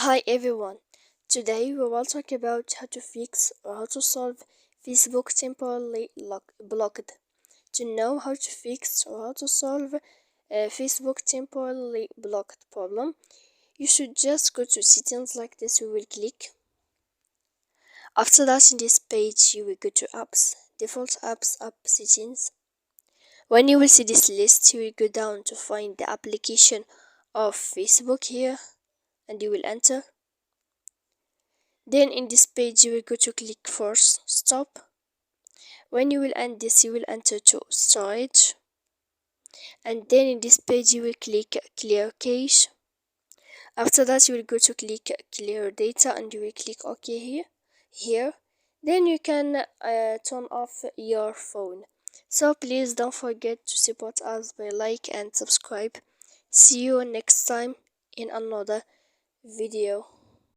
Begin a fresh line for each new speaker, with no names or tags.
Hi everyone, today we will talk about how to fix or how to solve Facebook temporarily blocked. To know how to fix or how to solve Facebook temporarily blocked problem, you should just go to settings like this. We will click. After that, in this page, you will go to apps, default apps, app settings. When you will see this list, you will go down to find the application of Facebook here, and you will enter. Then in this page you will go to click force stop. When you will end this, you will enter to storage, and then in this page you will click clear cache. After that you will go to click clear data and you will click OK here. Then you can turn off your phone. So please don't forget to support us by like and subscribe. See you next time in another video.